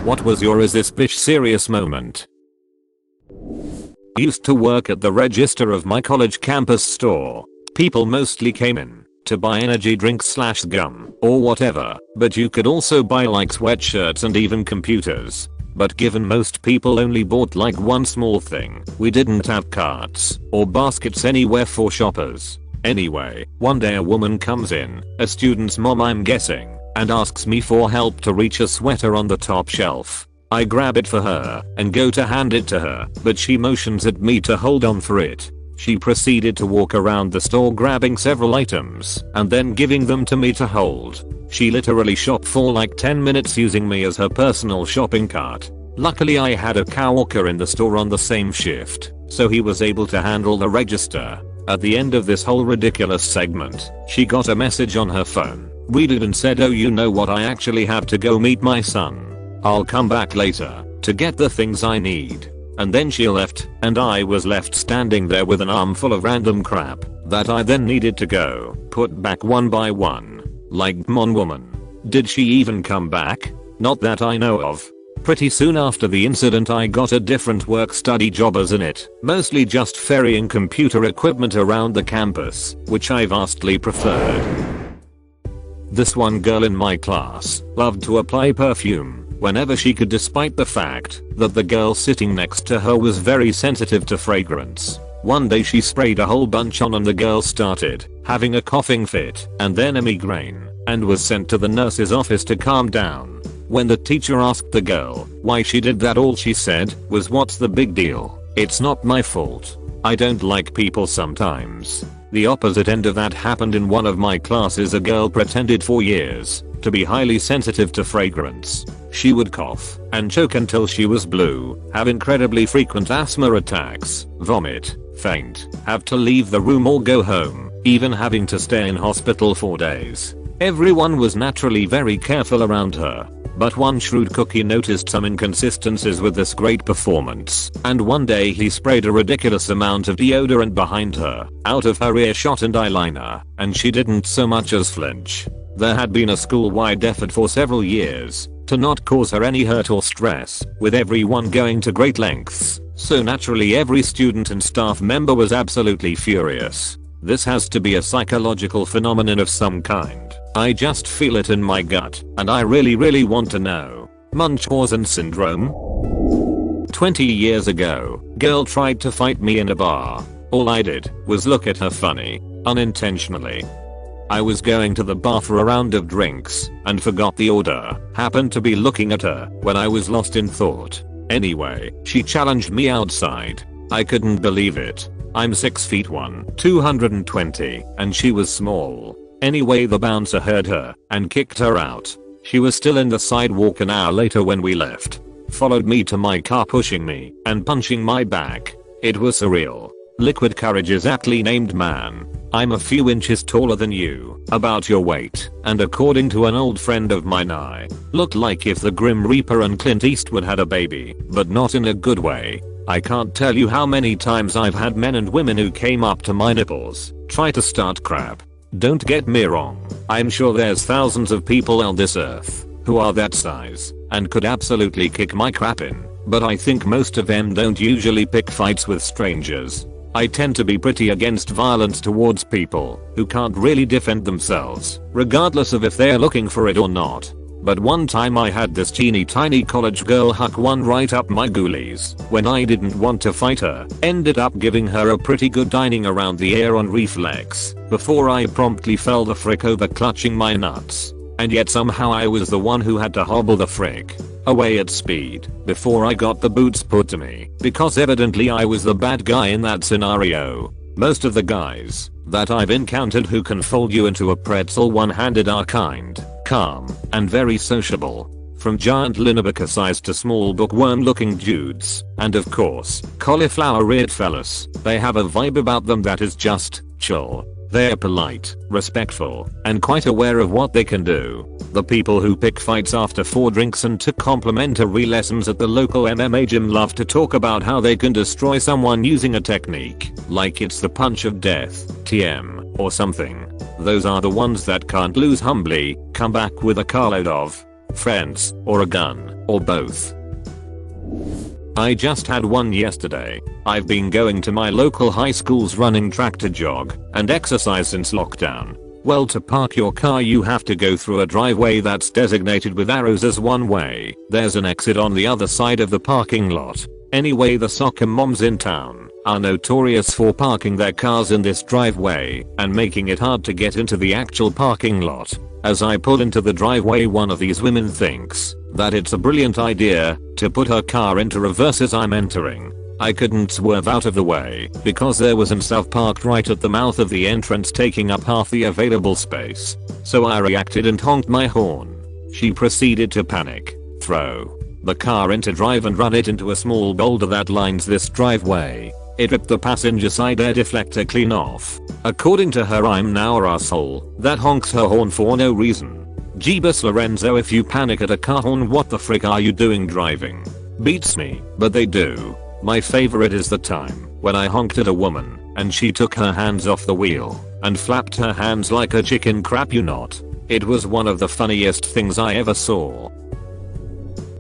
What was your is this bitch serious moment? Used to work at the register of my college campus store. People mostly came in to buy energy drinks / gum or whatever, but you could also buy like sweatshirts and even computers. But given most people only bought like one small thing, we didn't have carts or baskets anywhere for shoppers. Anyway, one day a woman comes in, a student's mom I'm guessing, and asks me for help to reach a sweater on the top shelf. I grab it for her and go to hand it to her, but she motions at me to hold on for it. She proceeded to walk around the store grabbing several items and then giving them to me to hold. She literally shopped for like 10 minutes using me as her personal shopping cart. Luckily I had a coworker in the store on the same shift, so he was able to handle the register. At the end of this whole ridiculous segment, she got a message on her phone, read it and said, "Oh, you know what, I actually have to go meet my son. I'll come back later to get the things I need." And then she left, and I was left standing there with an armful of random crap that I then needed to go put back one by one. Like, mon woman. Did she even come back? Not that I know of. Pretty soon after the incident I got a different work study job as in it, mostly just ferrying computer equipment around the campus, which I vastly preferred. This one girl in my class loved to apply perfume whenever she could, despite the fact that the girl sitting next to her was very sensitive to fragrance. One day she sprayed a whole bunch on and the girl started having a coughing fit and then a migraine and was sent to the nurse's office to calm down. When the teacher asked the girl why she did that, all she said was, "What's the big deal? It's not my fault. I don't like people sometimes." The opposite end of that happened in one of my classes. A girl pretended for years to be highly sensitive to fragrance. She would cough and choke until she was blue, have incredibly frequent asthma attacks, vomit, faint, have to leave the room or go home, even having to stay in hospital for days. Everyone was naturally very careful around her. But one shrewd cookie noticed some inconsistencies with this great performance, and one day he sprayed a ridiculous amount of deodorant behind her, out of her earshot and eyeliner, and she didn't so much as flinch. There had been a school-wide effort for several years to not cause her any hurt or stress, with everyone going to great lengths, so naturally every student and staff member was absolutely furious. This has to be a psychological phenomenon of some kind. I just feel it in my gut, and I really want to know. Munchausen syndrome? 20 years ago, girl tried to fight me in a bar. All I did was look at her funny, unintentionally. I was going to the bar for a round of drinks and forgot the order. Happened to be looking at her when I was lost in thought. Anyway, she challenged me outside. I couldn't believe it. I'm 6'1", 220, and she was small. Anyway, the bouncer heard her and kicked her out. She was still in the sidewalk an hour later when we left. Followed me to my car, pushing me and punching my back. It was surreal. Liquid courage is aptly named, man. I'm a few inches taller than you, about your weight, and according to an old friend of mine I looked like if the Grim Reaper and Clint Eastwood had a baby, but not in a good way. I can't tell you how many times I've had men and women who came up to my nipples, try to start crap. Don't get me wrong, I'm sure there's thousands of people on this earth who are that size and could absolutely kick my crap in, but I think most of them don't usually pick fights with strangers. I tend to be pretty against violence towards people who can't really defend themselves, regardless of if they're looking for it or not. But one time I had this teeny tiny college girl huck one right up my ghoulies when I didn't want to fight her. Ended up giving her a pretty good dining around the ear on reflex before I promptly fell the frick over clutching my nuts. And yet somehow I was the one who had to hobble the frick away at speed before I got the boots put to me, because evidently I was the bad guy in that scenario. Most of the guys that I've encountered who can fold you into a pretzel one-handed are kind, calm, and very sociable. From giant Linebacker size to small bookworm looking dudes, and of course, cauliflower-eared fellas, they have a vibe about them that is just chill. They're polite, respectful, and quite aware of what they can do. The people who pick fights after 4 drinks and took complimentary lessons at the local MMA gym love to talk about how they can destroy someone using a technique like it's the punch of death, TM, or something. Those are the ones that can't lose humbly, come back with a carload of friends or a gun. or both? I just had one yesterday. I've been going to my local high school's running track to jog and exercise since lockdown. Well, to park your car you have to go through a driveway that's designated with arrows as one way. There's an exit on the other side of the parking lot. Anyway, the soccer moms in town are notorious for parking their cars in this driveway and making it hard to get into the actual parking lot. As I pull into the driveway, one of these women thinks that it's a brilliant idea to put her car into reverse as I'm entering. I couldn't swerve out of the way because there was himself parked right at the mouth of the entrance, taking up half the available space. So I reacted and honked my horn. She proceeded to panic, throw the car into drive and run it into a small boulder that lines this driveway. It ripped the passenger side air deflector clean off. According to her, I'm now a asshole that honks her horn for no reason. Jeebus Lorenzo, if you panic at a car horn, what the frick are you doing driving? Beats me, but they do. My favorite is the time when I honked at a woman and she took her hands off the wheel and flapped her hands like a chicken, crap you not. It was one of the funniest things I ever saw.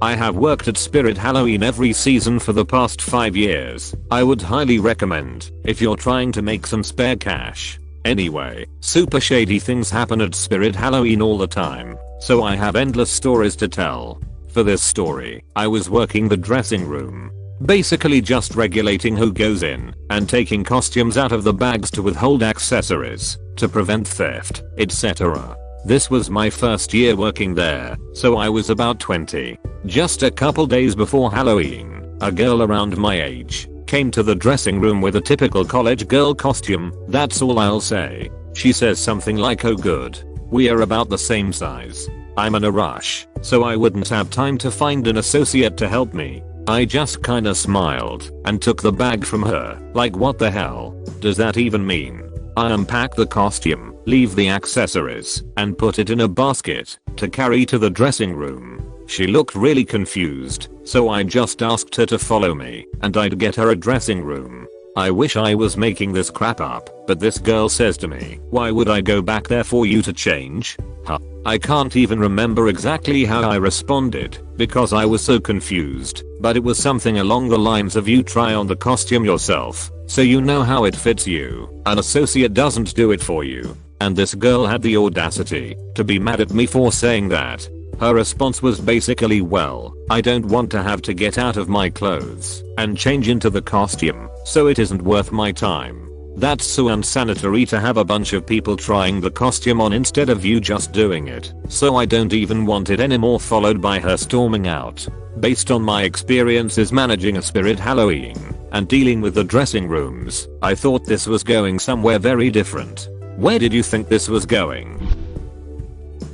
I have worked at Spirit Halloween every season for the past 5 years. I would highly recommend if you're trying to make some spare cash. Anyway, super shady things happen at Spirit Halloween all the time, so I have endless stories to tell. For this story, I was working the dressing room. Basically just regulating who goes in and taking costumes out of the bags to withhold accessories to prevent theft, etc. This was my first year working there, so I was about 20. Just a couple days before Halloween, a girl around my age came to the dressing room with a typical college girl costume. That's all I'll say. She says something like, "Oh good, we are about the same size." I'm in a rush, so I wouldn't have time to find an associate to help me. I just kinda smiled and took the bag from her, like what the hell does that even mean? I unpack the costume, leave the accessories, and put it in a basket to carry to the dressing room. She looked really confused, so I just asked her to follow me and I'd get her a dressing room. I wish I was making this crap up, but this girl says to me, "Why would I go back there for you to change?" Huh. I can't even remember exactly how I responded because I was so confused, but it was something along the lines of, "You try on the costume yourself so you know how it fits you. An associate doesn't do it for you." And this girl had the audacity to be mad at me for saying that. Her response was basically, "Well, I don't want to have to get out of my clothes and change into the costume, so it isn't worth my time." That's so unsanitary to have a bunch of people trying the costume on instead of you just doing it, so I don't even want it anymore, followed by her storming out. Based on my experiences managing a Spirit Halloween and dealing with the dressing rooms, I thought this was going somewhere very different. Where did you think this was going?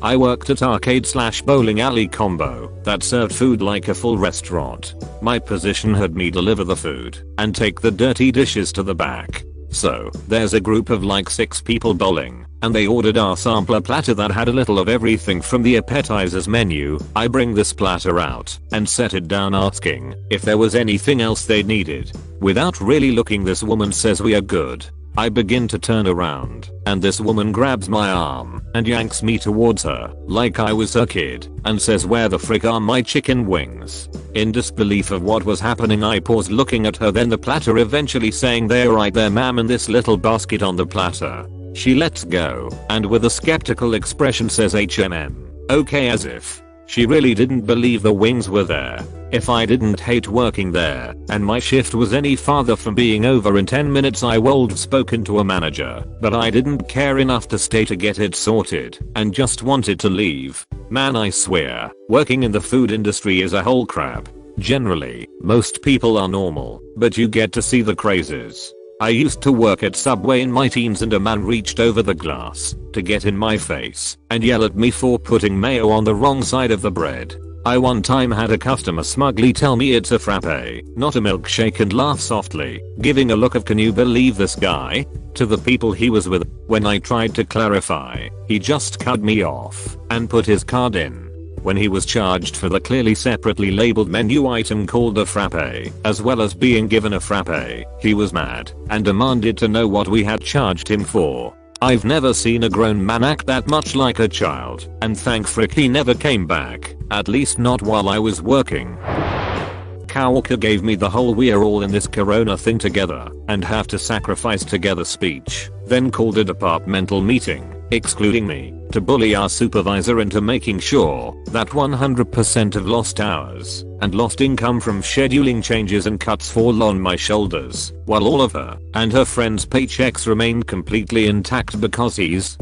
I worked at arcade/bowling alley combo that served food like a full restaurant. My position had me deliver the food and take the dirty dishes to the back. So, there's a group of like 6 people bowling, and they ordered our sampler platter that had a little of everything from the appetizers menu. I bring this platter out and set it down, asking if there was anything else they needed. Without really looking, this woman says, "We are good." I begin to turn around, and this woman grabs my arm and yanks me towards her like I was a kid and says, "Where the frick are my chicken wings?" In disbelief of what was happening, I paused looking at her, then the platter, eventually saying, "They're right there ma'am, in this little basket on the platter." She lets go and with a skeptical expression says, "HMM. Okay," as if she really didn't believe the wings were there. If I didn't hate working there and my shift was any farther from being over in 10 minutes, I would have spoken to a manager, but I didn't care enough to stay to get it sorted and just wanted to leave. Man, I swear, working in the food industry is a whole crap. Generally, most people are normal, but you get to see the crazies. I used to work at Subway in my teens, and a man reached over the glass to get in my face and yell at me for putting mayo on the wrong side of the bread. I one time had a customer smugly tell me it's a frappe, not a milkshake, and laugh softly, giving a look of "Can you believe this guy?" to the people he was with. When I tried to clarify, he just cut me off and put his card in. When he was charged for the clearly separately labeled menu item called a frappe, as well as being given a frappe, he was mad and demanded to know what we had charged him for. I've never seen a grown man act that much like a child, and thank frick he never came back, at least not while I was working. Coworker gave me the whole "we're all in this corona thing together and have to sacrifice together" speech, then called a departmental meeting, excluding me, to bully our supervisor into making sure that 100% of lost hours and lost income from scheduling changes and cuts fall on my shoulders, while all of her and her friends' paychecks remained completely intact because he's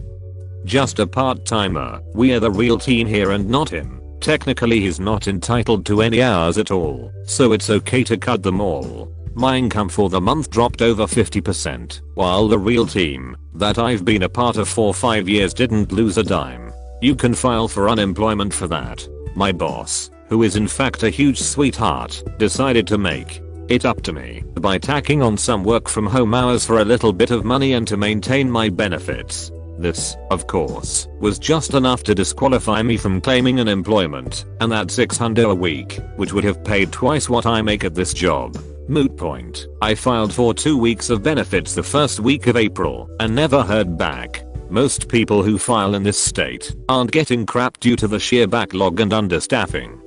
just a part-timer. We're the real team here and not him. Technically he's not entitled to any hours at all, so it's okay to cut them all. My income for the month dropped over 50%, while the real team that I've been a part of for 5 years didn't lose a dime. You can file for unemployment for that. My boss, who is in fact a huge sweetheart, decided to make it up to me by tacking on some work from home hours for a little bit of money and to maintain my benefits. This, of course, was just enough to disqualify me from claiming unemployment, and that's $600 a week, which would have paid twice what I make at this job. Moot point. I filed for 2 weeks of benefits the first week of April and never heard back. Most people who file in this state aren't getting crap due to the sheer backlog and understaffing.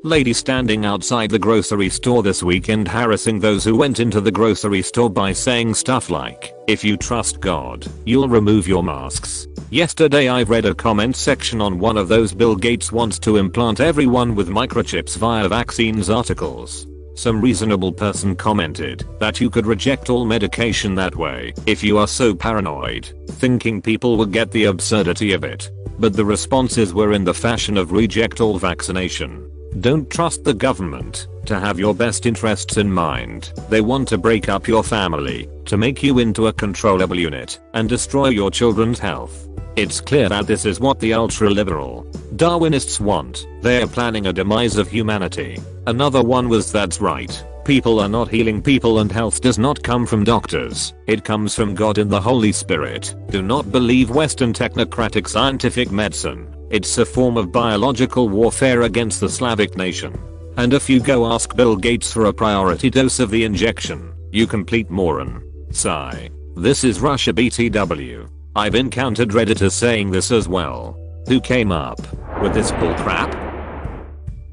Lady standing outside the grocery store this weekend harassing those who went into the grocery store by saying stuff like, "If you trust God, you'll remove your masks." Yesterday I read a comment section on one of those "Bill Gates wants to implant everyone with microchips via vaccines" articles. Some reasonable person commented that you could reject all medication that way if you are so paranoid, thinking people would get the absurdity of it. But the responses were in the fashion of "reject all vaccination." Don't trust the government to have your best interests in mind. They want to break up your family, to make you into a controllable unit, and destroy your children's health. It's clear that this is what the ultra-liberal Darwinists want. They are planning a demise of humanity. Another one was, "That's right. People are not healing people and health does not come from doctors. It comes from God and the Holy Spirit. Do not believe Western technocratic scientific medicine. It's a form of biological warfare against the Slavic nation. And if you go ask Bill Gates for a priority dose of the injection, you complete moron." Sigh. This is Russia BTW. I've encountered Redditors saying this as well. Who came up with this bullcrap?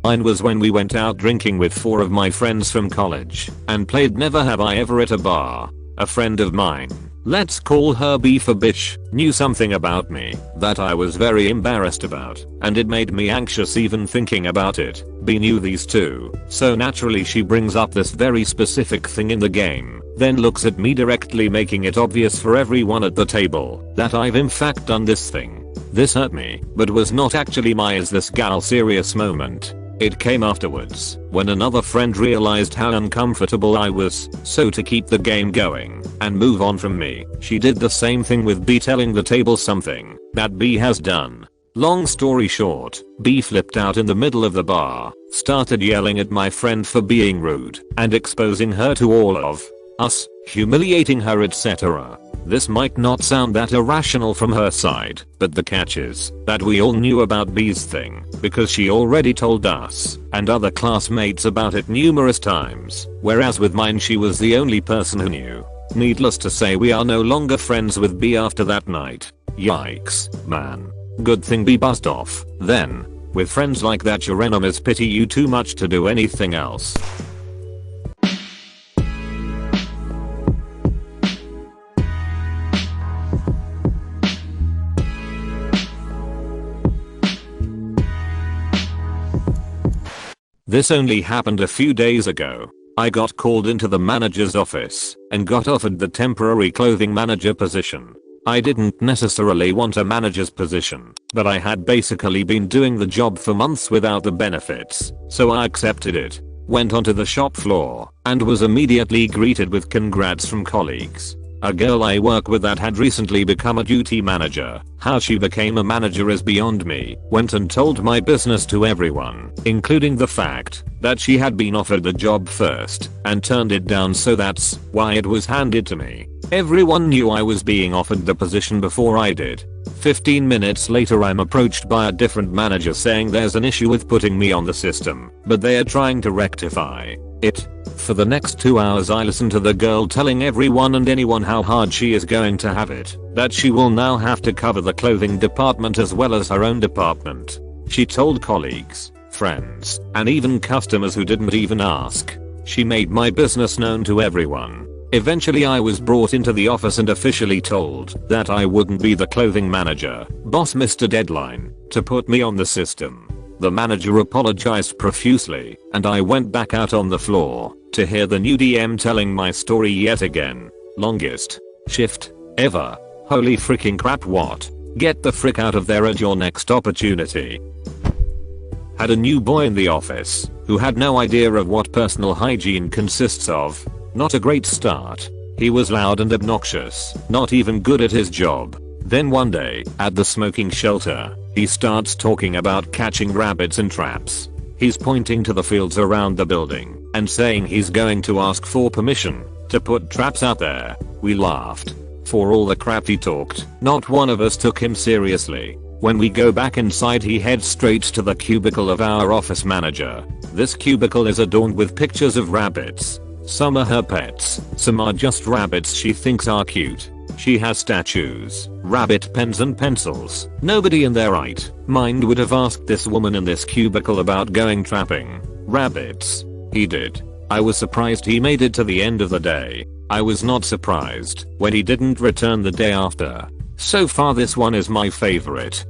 Mine was when we went out drinking with 4 of my friends from college and played Never Have I Ever at a bar. A friend of mine, let's call her B for bitch, knew something about me that I was very embarrassed about, and it made me anxious even thinking about it. B knew these two, so naturally she brings up this very specific thing in the game, then looks at me directly, making it obvious for everyone at the table that I've in fact done this thing. This hurt me, but was not actually my "is this gal serious" moment. It came afterwards, when another friend realized how uncomfortable I was, so to keep the game going and move on from me, she did the same thing with B, telling the table something that B has done. Long story short, B flipped out in the middle of the bar, started yelling at my friend for being rude and exposing her to all of us, humiliating her, etc. This might not sound that irrational from her side, but the catch is that we all knew about B's thing because she already told us and other classmates about it numerous times, whereas with mine she was the only person who knew. Needless to say, we are no longer friends with B after that night. Yikes, man. Good thing B buzzed off then. With friends like that, your enemies pity you too much to do anything else. This only happened a few days ago. I got called into the manager's office and got offered the temporary clothing manager position. I didn't necessarily want a manager's position, but I had basically been doing the job for months without the benefits, so I accepted it. Went onto the shop floor and was immediately greeted with congrats from colleagues. A girl I work with that had recently become a duty manager. How she became a manager is beyond me. Went and told my business to everyone, including the fact that she had been offered the job first and turned it down, so that's why it was handed to me. Everyone knew I was being offered the position before I did. 15 minutes later I'm approached by a different manager saying there's an issue with putting me on the system, but they are trying to rectify For the next 2 hours I listened to the girl telling everyone and anyone how hard she is going to have it, that she will now have to cover the clothing department as well as her own department. She told colleagues, friends, and even customers who didn't even ask. She made my business known to everyone. Eventually I was brought into the office and officially told that I wouldn't be the clothing manager. Boss missed a deadline to put me on the system. The manager apologized profusely, and I went back out on the floor to hear the new DM telling my story yet again. Longest shift ever. Holy freaking crap, what? Get the frick out of there at your next opportunity. Had a new boy in the office who had no idea of what personal hygiene consists of. Not a great start. He was loud and obnoxious, not even good at his job. Then one day, at the smoking shelter, he starts talking about catching rabbits in traps. He's pointing to the fields around the building and saying he's going to ask for permission to put traps out there. We laughed. For all the crap he talked, not one of us took him seriously. When we go back inside, he heads straight to the cubicle of our office manager. This cubicle is adorned with pictures of rabbits. Some are her pets, some are just rabbits she thinks are cute. She has statues, rabbit pens and pencils. Nobody in their right mind would have asked this woman in this cubicle about going trapping rabbits. He did. I was surprised he made it to the end of the day. I was not surprised when he didn't return the day after. So far this one is my favorite.